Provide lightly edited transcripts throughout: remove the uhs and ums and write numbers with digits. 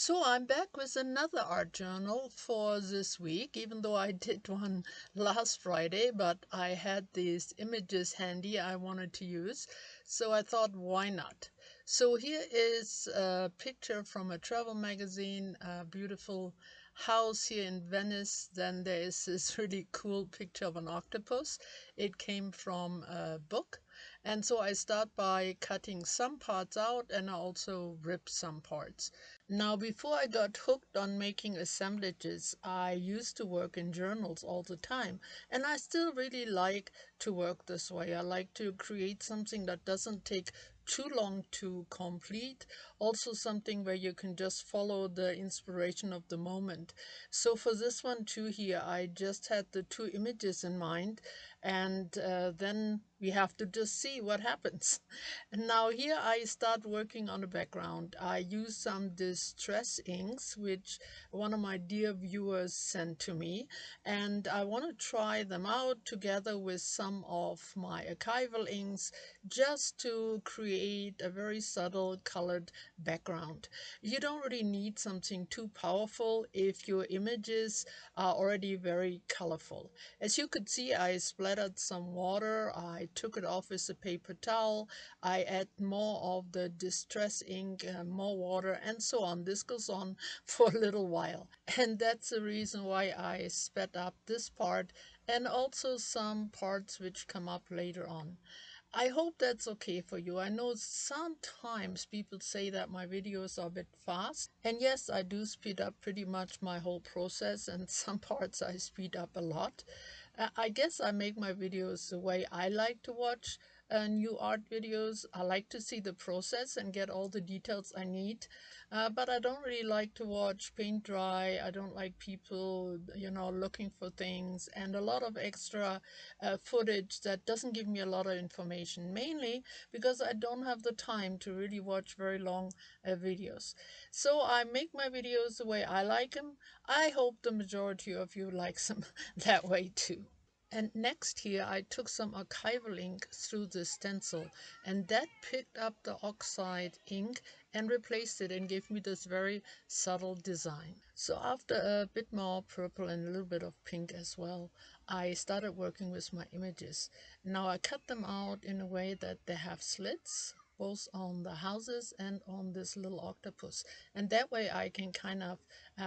So I'm back with another art journal for this week, even though I did one last Friday, but I had these images handy I wanted to use, so I thought, why not? So here is a picture from a travel magazine, a beautiful house here in Venice. Then there is this really cool picture of an octopus. It came from a book. And so I start by cutting some parts out, and I also rip some parts. Now, before I got hooked on making assemblages, I used to work in journals all the time, and I still really like to work this way. I like to create something that doesn't take too long to complete, also something where you can just follow the inspiration of the moment. So for this one too here, I just had the two images in mind, and then we have to just see what happens. And now here I start working on the background. I use some distress inks, which one of my dear viewers sent to me, and I want to try them out together with some of my archival inks just to create a very subtle colored background. You don't really need something too powerful if your images are already very colorful. As you could see, I splattered some water, I took it off with a paper towel, I add more of the distress ink, more water, and so on. This goes on for a little while. And that's the reason why I sped up this part and also some parts which come up later on. I hope that's okay for you. I know sometimes people say that my videos are a bit fast. And yes, I do speed up pretty much my whole process, and some parts I speed up a lot. I guess I make my videos the way I like to watch new art videos. I like to see the process and get all the details I need, but I don't really like to watch paint dry. I don't like people, looking for things and a lot of extra footage that doesn't give me a lot of information, mainly because I don't have the time to really watch very long videos. So I make my videos the way I like them. I hope the majority of you likes them that way too. And next here, I took some archival ink through the stencil, and that picked up the oxide ink and replaced it and gave me this very subtle design. So after a bit more purple and a little bit of pink as well, I started working with my images. Now I cut them out in a way that they have slits, both on the houses and on this little octopus, and that way I can kind of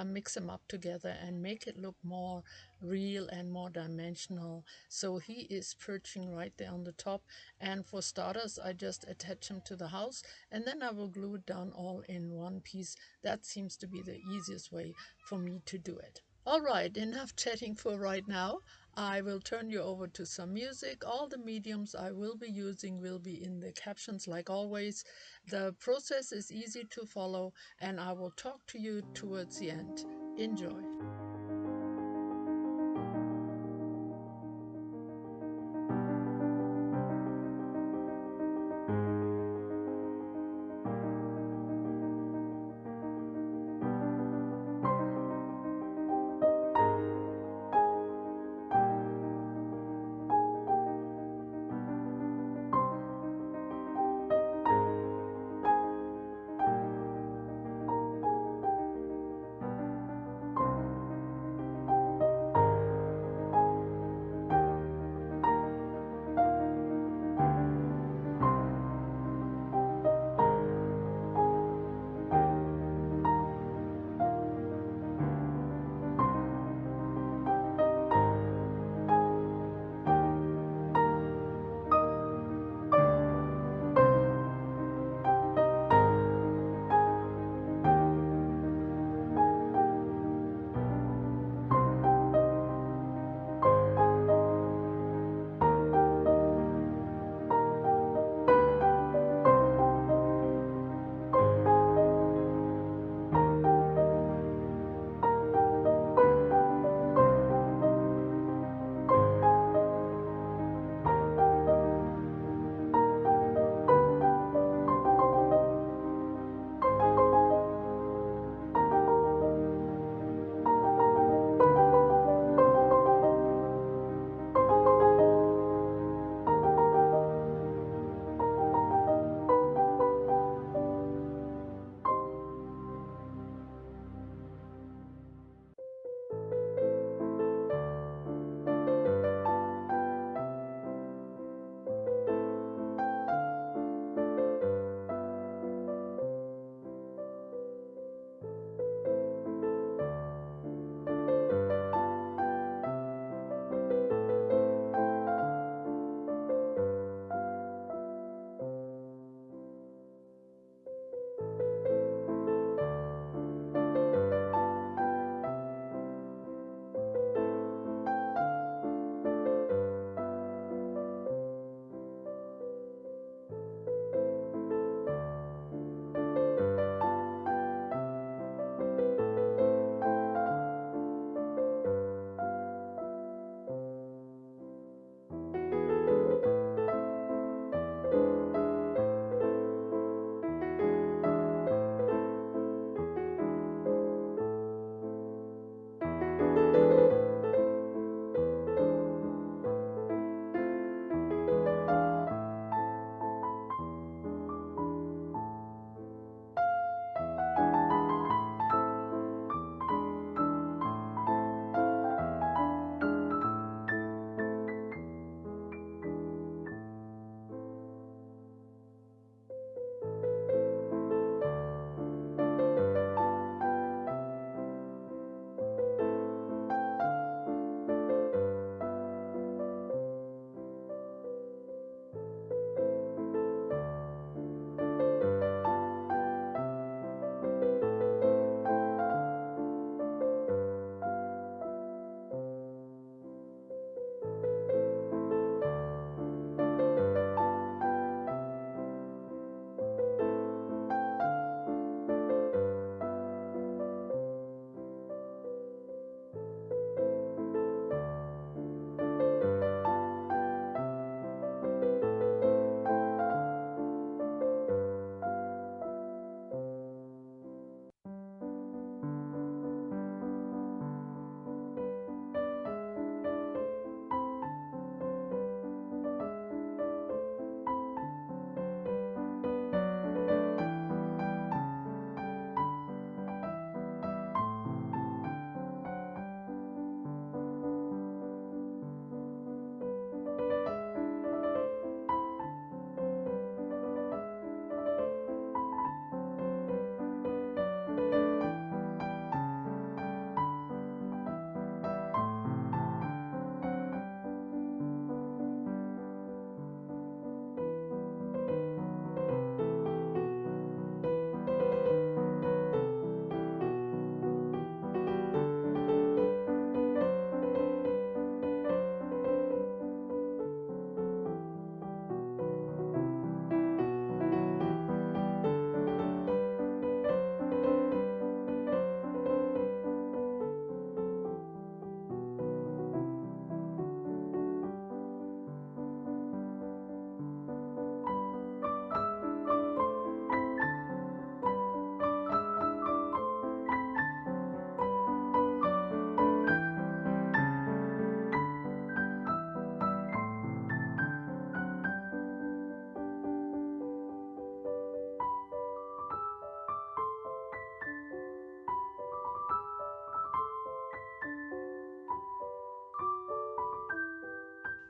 mix them up together and make it look more real and more dimensional. So he is perching right there on the top, and for starters I just attach him to the house, and then I will glue it down all in one piece. That seems to be the easiest way for me to do it. All right, enough chatting for right now. I will turn you over to some music. All the mediums I will be using will be in the captions like always. The process is easy to follow, and I will talk to you towards the end. Enjoy.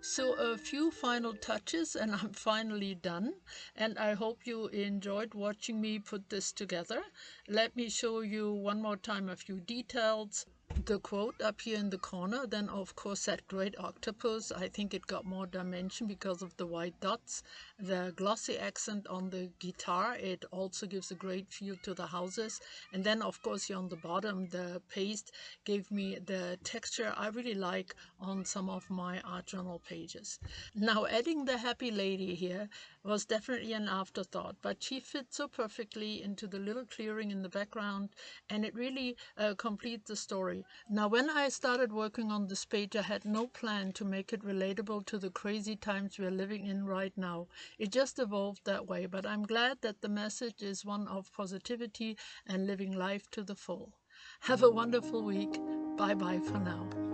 So a few final touches and I'm finally done, and I hope you enjoyed watching me put this together. Let me show you one more time a few details. The quote up here in the corner, then of course that great octopus. I think it got more dimension because of the white dots. The glossy accent on the guitar, it also gives a great feel to the houses. And then of course here on the bottom, the paste gave me the texture I really like on some of my art journal pages. Now adding the happy lady here was definitely an afterthought, but she fits so perfectly into the little clearing in the background, and it really completes the story. Now when I started working on this page, I had no plan to make it relatable to the crazy times we're living in right now. It just evolved that way, but I'm glad that the message is one of positivity and living life to the full. Have a wonderful week. Bye bye for now.